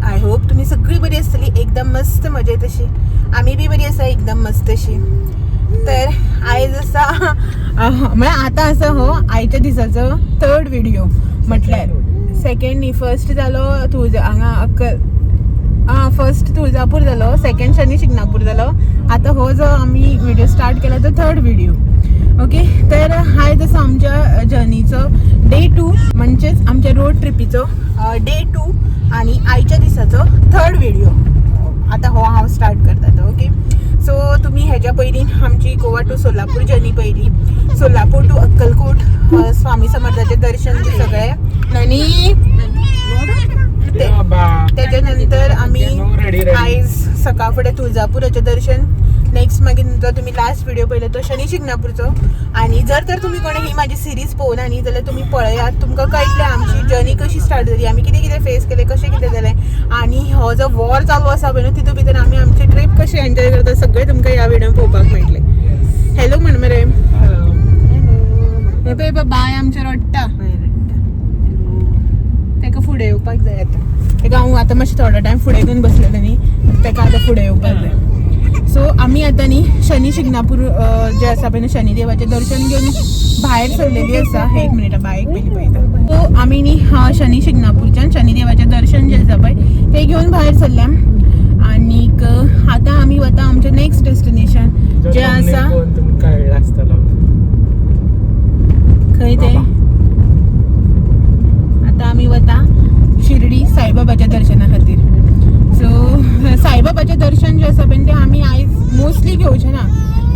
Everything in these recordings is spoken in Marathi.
आय होप तुम्ही सगळी बरी असतली एकदम मस्त मजेत अशी. आम्ही बी बरी असा एकदम मस्त अशी. तर आयज असा म्हणजे आता असं हो आयच्या दिसाचो 3rd व्हिडिओ म्हटल्यार सेकंड न्ही फर्स्ट जालो हांगा फर्स्ट तुळजापूर जालो, सेकंड शनी शिंगणापूर जालो. आता हो जो आम्ही व्हिडिओ स्टार्ट केला तो 3rd व्हिडिओ. ओके, तर हाय जसं आमच्या जर्नीचो डे 2 म्हणजेच आमच्या रोड ट्रिपीचो डे 2 आणि आयच्या दिसाचो 3rd व्हिडिओ आता हो हांव स्टार्ट करता. ओके, सो तुम्ही ह्याच्या पयलीं आमची गोवा टू सोलापूर जर्नी पयली, सोलापूर टू अक्कलकोट स्वामी समर्थाचे दर्शन सगळे आणि त्याच्यानंतर आम्ही आयज सकाळ फुडें तुळजापुराचें दर्शन. नेक्स्ट मागीर जो तुम्ही लास्ट व्हिडिओ पळयलो तो शनी शिंगणापूरचो. आणि जर तर तुम्ही कोणी ही माझी सिरीज पळोवना न्ही जाल्यार तुम्ही पळयात, तुमकां कळटलें आमची जर्नी कशी स्टार्ट जाली, आमी कितें कितें फेस केलें, कशें कितें जालें. आणि हो जो वॉर चालू आसा पळय न्हू तितून भितर आमी आमची ट्रीप कशी एन्जॉय करता सगळें तुमकां ह्या व्हिडिओन पळोवपाक मेळटलें. हॅलो म्हण मरे. हे पळय बाय आमचें रडटा, ताका फुडें येवपाक जाय. ताका हांव आतां मातशें थोडो टायम फुडें घेवन बसलेलें न्ही, ताका आतां फुडें येवपाक जाय. सो आम्ही आता न्ही शनी शिंगणापूर जे आसा पळय शनी देवाचें दर्शन घेवन भायर सरलेली आसा. एक मिनिट बायक पयलीं पळयता. सो आमी न्ही शनी शिंगणापूरच्यान शनी देवाचें दर्शन जें आसा पळय तें घेवन भायर सरल्या. आनीक आतां आमी वता आमचें नेक्स्ट डेस्टिनेशन जें आसा खंय तें. आतां आमी वता शिर्डी साईबाबाच्या दर्शना खातीर. सो साईबाबाचें दर्शन जें आसा पळय तें आमी आयज मोस्टली घेवचें ना.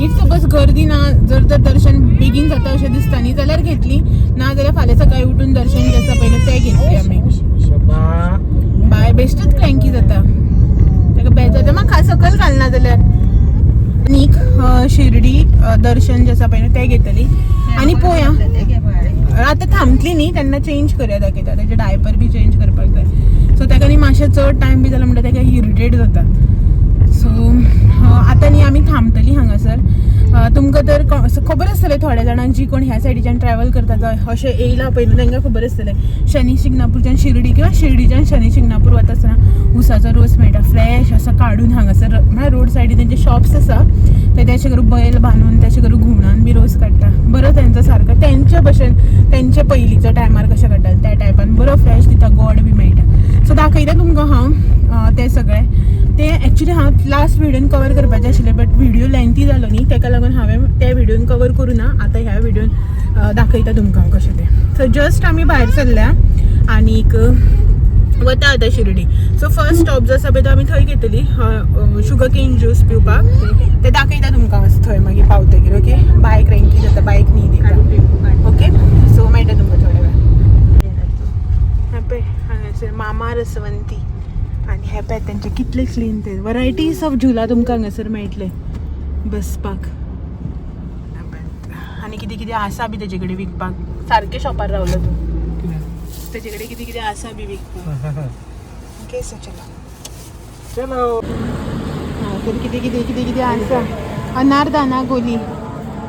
इफ सपोज गर्दी ना, जर तर दर्शन बेगीन जाता अशें दिसता न्ही जाल्यार घेतली, ना जाल्यार फाल्यां सकाळीं उठून दर्शन जें आसा पळय तें घेतली आमी. बाय बेश्टच क्रँकी जाता, ताका बेजाता म्हाका सकयल घालना जाल्यार. आनीक शिर्डी दर्शन जें आसा पळय तें घेतली. आनी पळोवया आतां थांबतली न्ही तेन्ना चेंज करया दाखयता, तेजे डायपर बी चेंज करपाक जाय. सो ताका न्ही मातशें चड टायम बी जालो म्हणटा ताका इरिटेट जाता. सो आतां न्ही आमी थांबतली हांगासर. तुमकां तर खबर आसतलें थोड्या जाणांक जी कोण ह्या सायडीच्यान ट्रॅवल करता अशें येयला पळय तांकां खबर आसतलें शनी शिंगणापूरच्यान शिर्डी किंवा शिर्डीच्यान शनी शिंगणापूर वता आसतना उसाचो रोस मेळटा फ्रेश असो काडून. हांगासर म्हळ्यार रोड सायडीन तेंचे शॉप्स आसा ते तेशें करून बैल बांदून तेशें करून घुवणान बी रोस काडटा. बरो तेंचो सारको तेंचे भशेन तेंचे पयलींच्या टायमार कशें काडटाले त्या टायपान बरो फ्रेश दिता, गोड बी मेळटा. सो दाखयता तुमकां हांव तें सगळें. तें एक्चुली हांव लास्ट व्हिडिओन कवर करपाचें आशिल्लें बट व्हिडिओ लेंथी जालो न्ही ताका लागून हांवें त्या व्हिडिओन कवर करूं ना. आतां ह्या व्हिडिओन दाखयता तुमकां कशें तें. सो जस्ट आमी भायर सरल्या आनीक वता आतां शिर्डी. सो फर्स्ट स्टॉप जो आसा पळय तो आमी थंय घेतली शुगर केन ज्यूस पिवपाक. ते दाखयता तुमकां थंय मागीर पावतकीर. ओके, बायक क्रँकी जाता, बायक न्ही दिता. ओके, सो मेळटा तुमकां थोड्या वेळ. पळय हांगासर मामा रसवंती आनी हे पळय तेंचे कितले क्लीन ते वरायटीज ऑफ झुला तुमकां हांगासर मेळटले बसपाक. आनी कितें कितें आसा बी तेजे कडेन विकपाक. सारके शॉपार रावलो तूं, तेजे कडेन कितें कितें आसा बी विकपाक. ओके, सो चलो तर कितें कितें कितें कितें आसा. अनारदाना गोली,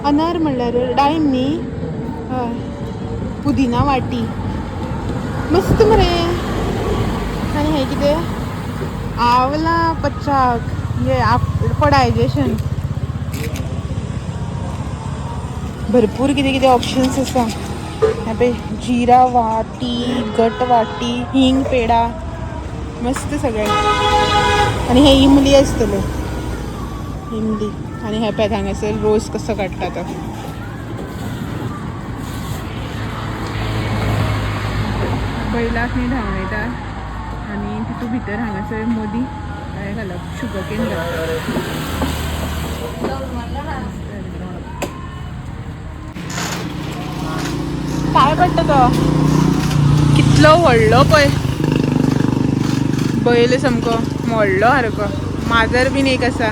अनार म्हणल्यार डाळिंब न्ही. हय, पुदिना वाटी मस्त मरे. आनी हें कितें आवला पच्चाक हे फॉर डायजेशन. भरपूर कितें कितें ऑप्शन्स आसा. हे पळय जिरा वाटी, गट वाटी, हिंग पेडा मस्त सगळें. आनी हे इमली आसतले, इमली. आनी हे पळय हांगासर रोस कसो काडटा तो. बैलाक न्ही धांवयता आनी तितून भितर हांगासर मोदी हें घालप शुगर केन घालप. काय पडटा तो कितलो व्हडलो पळय बैल, सामको व्हडलो सारको. माजर बीन एक आसा.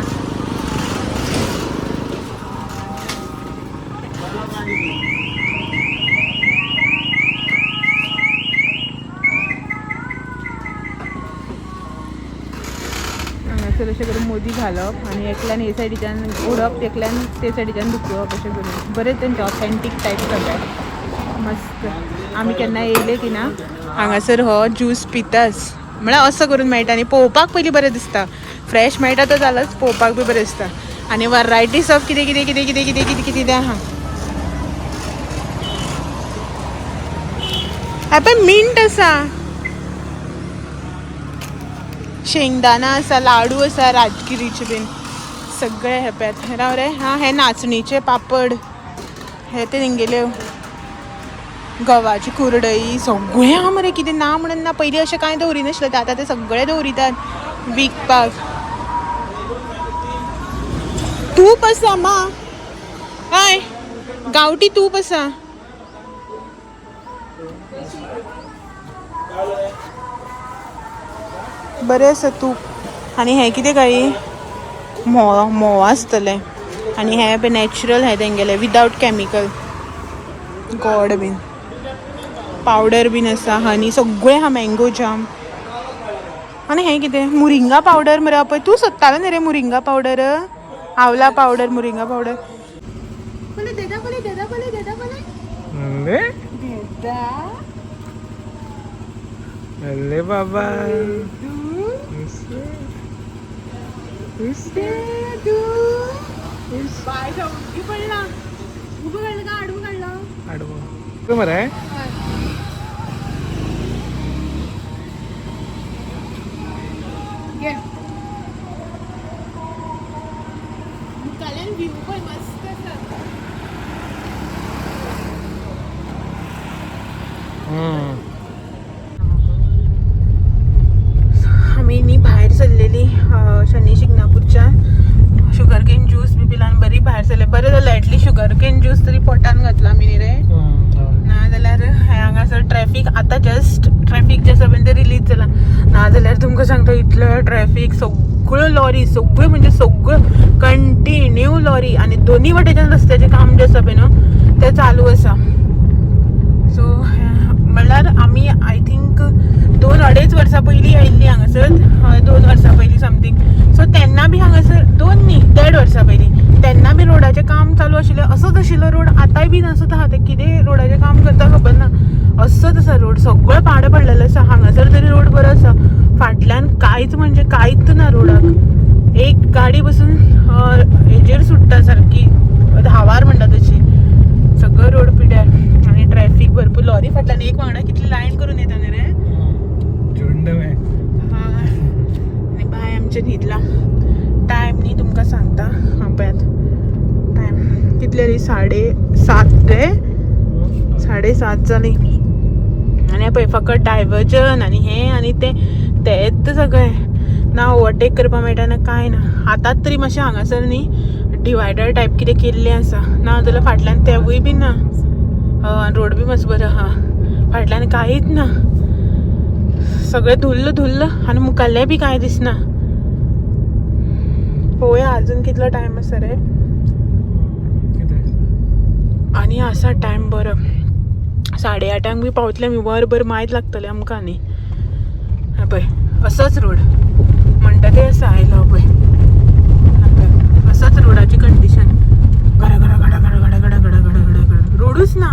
हांगासर अशें करून मोदी घालप आनी एकल्यान हे सायडीच्यान उडप, एकल्यान ते सायडीच्यान दुखोवप अशें करून. बरें तेंचे ऑथेंटीक टायप सगळें मस्त. आमी केन्ना येयले की ना हांगासर हो ज्यूस पिताच म्हळ्यार असं करून मेळटा आनी पळोवपाक पयलीं बरें दिसता. फ्रेश मेळटा तो जालोच, पळोवपाक बी बरें दिसता. आनी वरायटीज ऑफ कितें कितें कितें कितें कितें कितें कितें आहा. पण मिंट आसा, शेंगदाणा आसा, लाडू आसा राजगिरीचे बीन सगळे हेप्यात. राव रे, हा हे नाचणीचे पापड, हे ते तेंगेल्यो गव्हाची कुरडई सगळें आहा मरे. कितें ना म्हणून ना. पयलीं अशें कांय दवरिनाशिल्लें, आतां ते सगळे दवरितात विकपाक. तूप आसा मा, हय गांवठी तूप आसा. बरें आसा तूप. आनी हें कितें काय म्होंव आसतलें. आनी हें बी नॅचरल हें तेंगेलें विदावट केमिकल. गोड बीन पावडर बीन आसा, हनी सगळें आहा, मँगो जाम. आनी हें कितें मुरिंगा पावडर मरे. पळय तूं सोदतालो न्ही रे मुरिंगा पावडर, आवला पावडर, मुरिंगा पावडर. कोले देदा कोले देदा कोले देदा कोले देदा. अरे बाबा बायच्या उडकी पडला. उभं काढलं का आडवं काढलं? आडवं मरे. मुखाल्यान व्ह्यू पळय मस्त आसा. आमी न्ही भायर सरलेली शनी शिंगणापूरच्या. शुगर केन ज्यूस बी पिलान बरी भायर सरले. बरें जालें एटलीस्ट शुगर केन ज्यूस तरी पोटान घातला आमी न्ही रे. नाजाल्यार हांगासर ट्रॅफिक आतां जस्ट ट्रॅफिक जे आसा पळय ते रिलीज जाला. नाजाल्यार तुमकां सांगता इतलें ट्रॅफिक. सगळ्यो लॉरी, सगळ्यो म्हणजे सगळ्यो कंटिन्यू लॉरी. आनी दोनी वाटेच्यान रस्त्याचें काम जें आसा पळय न्हू तें चालू आसा. सो म्हणल्यार आमी आय थिंक 2-2.5 वर्सां पयलीं आयिल्लीं हांगासर. 2 वर्सां पयलीं समथींग. सो तेन्ना बी हांगासर 2 न्ही 1.5 वर्सां पयलीं तेन्ना बी रोडाचें काम चालू आशिल्लें. असोच आशिल्लो रोड. आतांय बीन असोच आहा. तें कितें रोडाचें काम करता खबर ना. असोच आसा रोड. सगळो पाड पडलेलो आसा. हांगासर तरी रोड बरो आसा. फाटल्यान कांयच म्हणजे कांयच ना रोडाक. एक गाडी बसून हेजेर सुट्टा सारकी धावार म्हणटा तशी. सगळो रोड पिड्यार आनी ट्रॅफिक भरपूर. लॉरी फाटल्यान एक वांगडा कितली लायन करून येता न्ही रे. आनी बाय आमच्या न्हिदला. टायम न्ही तुमकां सांगता पळयात. टायम कितले रे 7:30 रे. 7:30 जाली. आनी पळय फकत डायवर्जन आनी हें आनी तेंच सगळें. ना ओवरटेक करपाक मेळटा ना कांय ना. आतांच तरी मातशें हांगासर न्ही डिवायडर टायप कितें केल्लें आसा. ना जाल्यार फाटल्यान तेवूय बी ना. रोड बी मातसो बरो आहा. फाटल्यान कांयच ना. सगळें धुल्ल धुल्ल आनी मुखाल्लें बी कांय दिसना. पळोवया अजून कितलो टायम आसा रे. आनी आसा टायम बरो. 8:30 बी पावतले आमी. वरभर मायज लागतलें आमकां. आनी पळय असोच रोड म्हणटा ते आसा आयलो पळय. असोच रोडाची कंडिशन. गडा गडा गडा गडा गडा गडा गडा गडा गडा गडा रोडूच ना.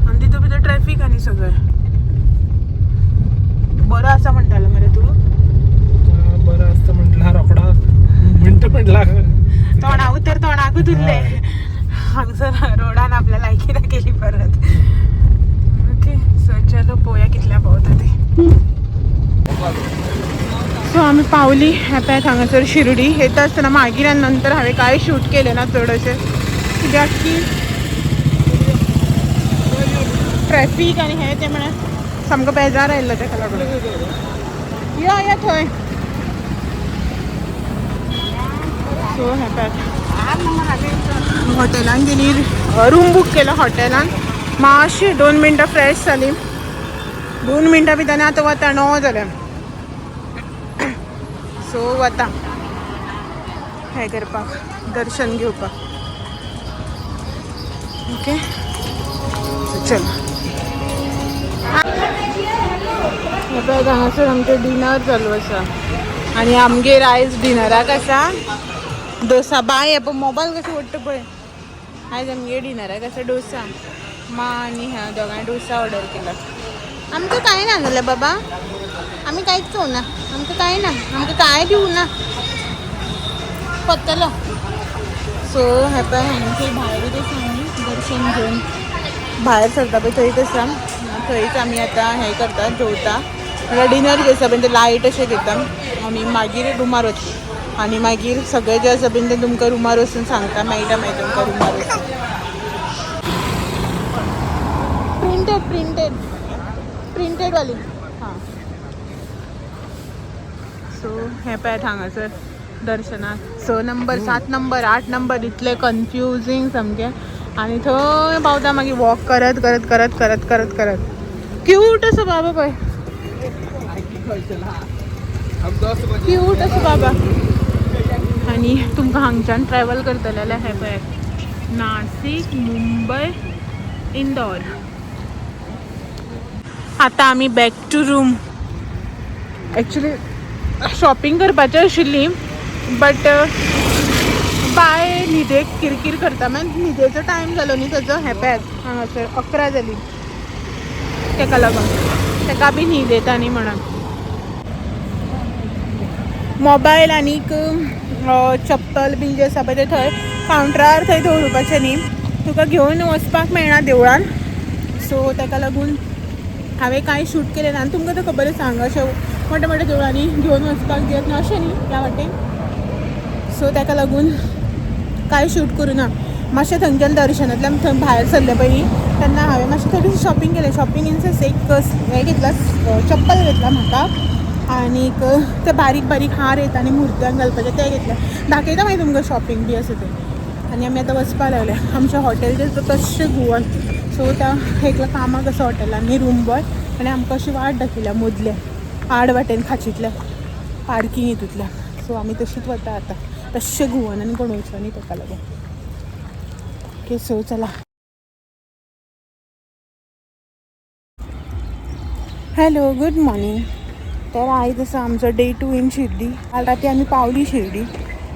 आनी तितून भितर ट्रॅफिक आनी सगळें. बरो आसा म्हणटालो मरे तूं. बरं असतं म्हटलं रोकडा मिनटं पडला. तोंडाकूच उरले. हांगसर रोडान आपल्या लायकी केली परत. ओके सो चलो पळोवया कितल्या पावता ते. सो आमी पावली. येतात हांगासर शिर्डी. येता आसतना मागीर आनी नंतर हांवें कांय शूट केलें ना चड अशें. कित्याक की ट्रॅफिक आनी हें तें म्हळ्यार सामको बेजार आयिल्लो तेका लागून. या थंय. सो येतात हॉटेलान गेली. रूम बूक केलो हॉटेलान. मातशी 2 मिनटां फ्रेश जाली. 2 मिनटां भितर आतां वता 9 जाल्यार. सो वता हें करपाक दर्शन घेवपाक. ओके चल. हांगासर आमचें डिनर चालू आसा. आनी आमगेर आयज डिनराक आसा डोसा. बाय पळय मोबायल कशें ओडटा पळय. आयज आमगे डिनराक आसा डोसा. मा आनी ह्या दोगांय डोसा ऑर्डर केला. आमचं काय ना आणलं बाबा, आम्ही काहीच खाऊ ना, आमचं काय ना, आमचं काय देऊ ना पत्तलं. सो हे पण आमचे बाहेरच आम्ही दर्शन घेऊन बाहेर सरता पळय थंय तसा थंयच आमी आता हें करता जेवता. म्हळ्यार डिनर घेता बीन ते लायट अशें घेता आनी मागीर रुमार वचता आनी मागीर सगळें जें आसा बीन तें तुमकां रुमार वचून सांगता मेळटा तुमकां रुमार वचून. प्रिंटेड वाली हां. सो हें पळयात हांगासर दर्शनाक 6 नंबर 7 नंबर 8 नंबर इतले कन्फ्युजींग सामकें. आनी थंय पावता मागीर वॉक करत करत करत करत करत करत क्यूट असो बाबा पळय, क्यूट असो बाबा. आनी तुमकां हांगच्यान ट्रॅवल करतले जाल्यार हें पळय नाशिक मुंबय इंदोर. आतां आमी back to room. Actually shopping करपाची आशिल्ली बट बाय न्हिदेक किरकीर करता मागीर न्हिदेचो टायम जालो न्ही ताजो. हें पळयात हांगासर 11 जाली ताका लागून ताका बी न्हीद येता न्ही म्हणून. मोबायल आनीक चप्पल बीन जें आसा पळय तें थंय कावंटरार थंय दवरुपाचें न्ही, तुका घेवन वचपाक मेळना देवळान. सो ताका लागून हांवें कांय शूट केलें ना. आनी तुमकां तो खबर आसा हांगा अशें मोठ्या मोठ्या देवळांनी घेवन वचपाक दियत ना अशें न्ही ह्या वाटेन. सो ताका लागून कांय शूट करूं ना. मातशें थंयच्यान दर्शनांतल्यान थंय भायर सरलें पळय न्ही तेन्ना हांवें मातशें थोडी शॉपिंग केलें. शॉपिंग इन सेन्स एक हें घेतला चप्पल घेतला म्हाका आनीक ते बारीक बारीक हार येता आनी मुर्त्यांक घालपाचे ते घेतले. दाखयता मागीर तुमकां शॉपिंग बी आसा तें. आनी आमी आतां वचपाक लागले. आमचें हॉटेल जें तश्शें गोवन. सो त्या एकलो कामाक आसा हॉटेलांनी रूम बॉय आनी आमकां अशी वाट दाखयल्या मदल्या आड वाटेन खाचींतल्या पार्किंग हितूंतल्यान. सो आमी तशींच वता आतां तश्शें गोवन आनी कोण वचना न्ही ताका लागून. ओके सो चला. Hello good morning. तर आयज आसा आमचो डे 2 इन शिर्डी. काल राती आमी पावली शिर्डी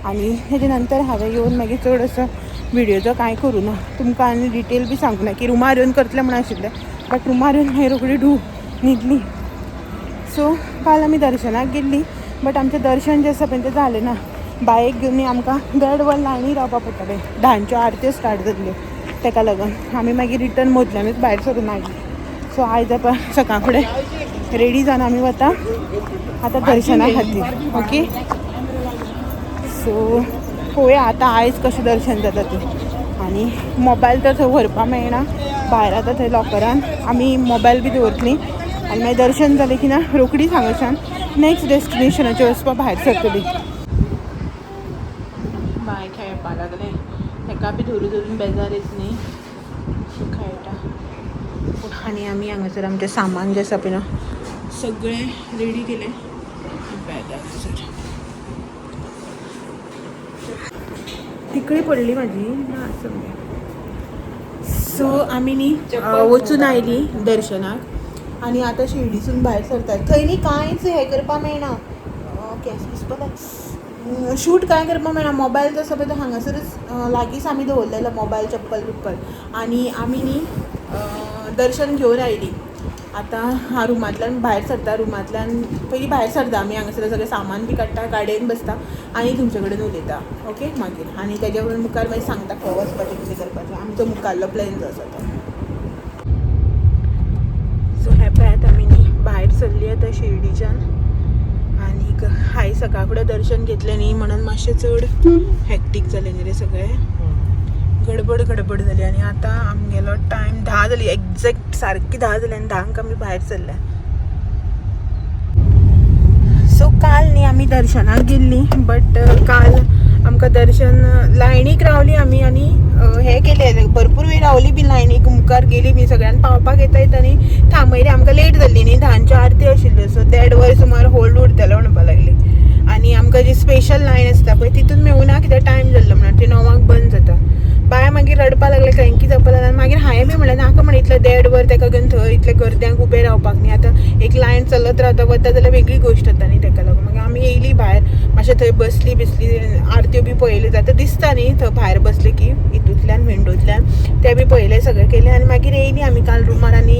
आनी हेजे नंतर हांवें येवन मागीर चड असो व्हिडियोचो कांय करूं ना. तुमकां आनी डिटेल बी सांगूं ना की रुमार येवन करतलें म्हणून आशिल्लें बट रुमार येवन मागीर रोखडी न्हिदली. सो काल आमी दर्शनाक गेल्ली बट आमचें दर्शन जें आसा पळय तें जालें ना. बायक घेवन आमकां 1.5 वर लायनी रावपा पडटलें. 10च्यो आरत्यो स्टार्ट जातल्यो ताका लागून आमी मागीर रिटर्न मदल्यानूच भायर सरून आयली. सो आयज आतां सकाळ फुडें रेडी जावन आमी वता आतां दर्शना खातीर. ओके सो पळोवया आतां आयज कशें दर्शन जाता तें. आनी मोबायल तर थंय व्हरपा मेळना भायर. आतां थंय लॉकरान आमी मोबायल बी दवरतलीं आनी मागीर दर्शन जालें की ना रोखडीच हांगाच्यान नेक्स्ट डेस्टिनेशनाचेर वचपाक भायर सरतलीं. बाय खेळपा लागलें ताका बी धरून धरून बेजार येत न्ही सो खेळटा. आनी आमी हांगासर आमचें सामान जें आसा पळय ना सगळें रेडी केलें. तिकळी पडली म्हाजी ना सगळें. सो आमी न्ही वचून आयली दर्शनाक आनी आतां शिर्डीसून भायर सरतात. थंय न्ही कांयच हें करपाक मेळना. शूट कांय करपाक मेळना. मोबायल जो आसा पळय तो हांगासरच लागींच आमी दवरलेलो मोबायल चप्पल बिप्पल. आनी आमी न्ही दर्शन घेवन आयली. आतां हांव रुमांतल्यान भायर सरता. रुमांतल्यान पयलीं भायर सरता आमी हांगासर सगळें सामान बी काडटा गाडयेन बसता आनी तुमचे कडेन उलयता. ओके मागीर आनी तेज्या मुखार मागीर सांगता खंय वचपाचें कितें करपाचें. आमचो मुखारलो प्लॅन जो आसा तो. सो हे पळयात आमी न्ही भायर सरली आतां शिर्डीच्यान. आनीक आयज सकाळ फुडें दर्शन घेतलें न्ही म्हणून मातशें चड हॅक्टीक जालें न्ही रे सगळें. गडबड जाली आनी आतां आमगेलो टायम 10 जाली. एक्झॅक्ट सारकी 10 जाली आनी 10 आमी भायर सरल्या. सो काल न्ही आमी दर्शनाक गेल्ली बट काल आमकां दर्शन लायनीक रावली आमी आनी हें केलें भरपूर वेळ रावली बी लायनीक. मुखार गेली बी सगळ्यांक पावपाक येता येता न्ही थांबयली. आमकां लेट जाल्ली न्ही 10च्यो आरती आशिल्ल्यो. सो 1.5 वर सुमार होल्ड उरतलो म्हणपाक लागली. आनी आमकां जी स्पेशल लायन आसता पळय तितून मेळूना कित्याक टायम जाल्लो म्हणून. ती 9 बंद जाता. बाय मागीर रडपा लागले क्रँकी जावपा लागले. मागीर हांवें बी म्हणलें नाका म्हण इतलें 1.5 वर ताका घेवन थंय इतले गर्द्यांक उबें रावपाक न्ही. आतां एक लायन चलत रावता वता जाल्यार वेगळी गोश्ट जाता न्ही ताका लागून. मागीर आमी येयली भायर मातशें थंय बसली आरत्यो बी पळयल्यो जाता दिसता न्ही थंय भायर बसले की हितूंतल्यान विंडोंतल्यान ते बी पळयलें सगळें केलें. आनी मागीर येयली आमी काल रुमार आनी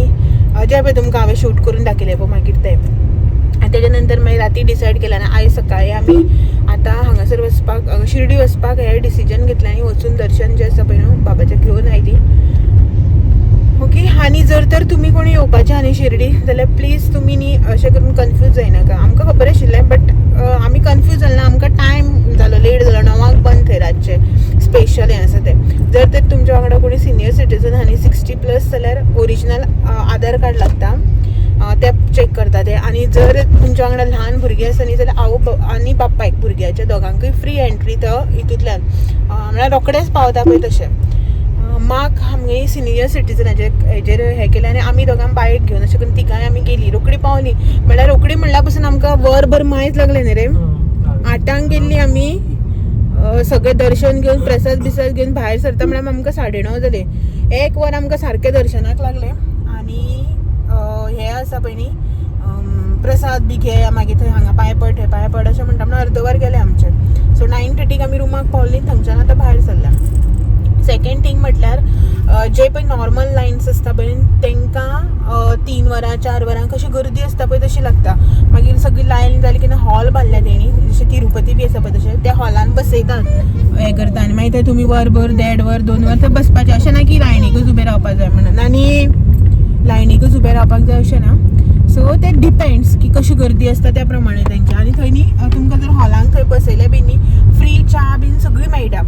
जे पळय तुमकां हांवें शूट करून दाखयलें पळय मागीर ते आनी तेज्या नंतर मागीर राती डिसायड केला ना आयज सकाळी आमी आतां हांगासर वचपाक शिर्डी वचपाक हे डिसिजन घेतलें आनी वचून दर्शन जें आसा पळय न्हू बाबाचें घेवन आयली. ओके. आनी जर तर तुमी कोणी येवपाचे आनी शिर्डी जाल्यार प्लीज तुमी न्ही अशें करून कन्फ्यूज जायनाका. आमकां खबर आशिल्लें बट आमी कन्फ्यूज जालें ना. आमकां टायम जालो लेट जालो 9 बंद थंय रातचें स्पेशल हें आसा तें. जर तर तुमच्या वांगडा कोणी सिनियर सिटीजन आनी 60+ जाल्यार ओरिजिनल आधार कार्ड लागता ते चेक करता ते. आनी जर तुमच्या वांगडा ल्हान भुरगीं आसा न्ही जाल्यार आवय आनी बापायक भुरग्याच्या दोगांकूय फ्री एंट्री तो हितूंतल्यान म्हळ्यार रोखडेंच पावता पळय तशें. माक आमगे सिनियर सिटीजनाचे हेजेर हें केलें आनी आमी दोगां बायक घेवन अशें करून तिगांय आमी गेलीं. रोखडी पावलीं म्हळ्यार रोखडी म्हणल्या पासून आमकां वरभर मायज लागलें न्ही रे. 8 गेल्लीं आमी सगळें दर्शन घेवन प्रसाद बिसाद घेवन भायर सरता म्हळ्यार आमकां 9:30 जाले. 1 वर आमकां सारकें दर्शनाक लागलें. आनी हें आसा पळय न्ही प्रसाद बी घे मागीर थंय हांगा पांय पड अशें म्हणटा म्हणून अर्द वर गेलें आमचें. सो 9:30 आमी रुमाक पावलीं. थंयच्यान आतां भायर सरल्या. सेकंड थिंग म्हटल्यार जे पळय नॉर्मल लायन्स आसता पळय तांकां 3 वरां 4 वरां कशी गर्दी आसता पळय तशी लागता. मागीर सगळी लायन जाली की हॉल बांदल्या तेणी जशें तिरुपती बी आसा पळय तशें त्या हॉलान बसयतात हें करता आनी मागीर थंय तुमी वरभर 1.5 वर 2 वर थंय बसपाचें. अशें ना की लायनीकूच उबें रावपाक जाय म्हणून आनी लायनीकूच उबें रावपाक जाय अशें ना. सो ते डिपेंड्स की कशी गर्दी आसता त्या प्रमाणे तेंची. आनी थंय न्ही तुमकां जर हॉलान थंय बसयले बी न्ही फ्री च्या बीन सगळी मेळटा.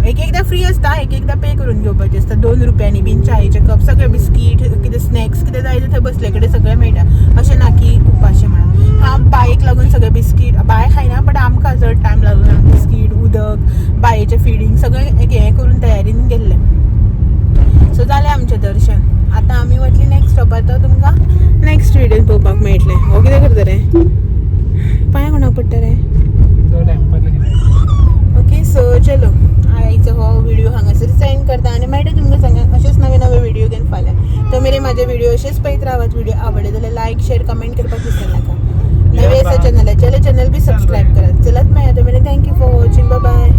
एकदां फ्री आसता एकदां पे करून घेवपाचें आसता 2 रुपयांनी बीन चायेचे कप सगळे बिस्कीट कितें स्नॅक्स कितें जाय तें थंय बसले कडेन सगळें मेळटा. अशें ना की उपाशें म्हणून. हांव बायेक लागून सगळे बिस्कीट बाय खायना बट आमकां जर टायम लागलो बिस्कीट उदक बायेचें फिडींग सगळें एक हें करून तयारीन गेल्लें. सो जालें आमचें दर्शन. आतां आमी वतली नेक्स्ट स्टॉपार तो तुमकां नेक्स्ट व्हिडिओन पळोवपाक मेळटलें. हो कितें करता रे पांय कोणाक पडटा रे. ओके. सो चलो आयचो हो व्हिडिओ हांगासर सेंड करता आनी मेळटा तुमकां सांगा अशेंच नवे नवे व्हिडिओ घेवन फाल्यां. तो मेरेन म्हाजे व्हिडिओ अशेंच पळयत रावात. व्हिडिओ आवडले जाल्यार लायक शेअर कमेंट करपाक विसरनाका. नवे आसा चॅनलाचें जाल्यार चॅनल बी सबस्क्रायब करात. चलत मेळ्या तो मेरेन thank you for watching. Bye bye.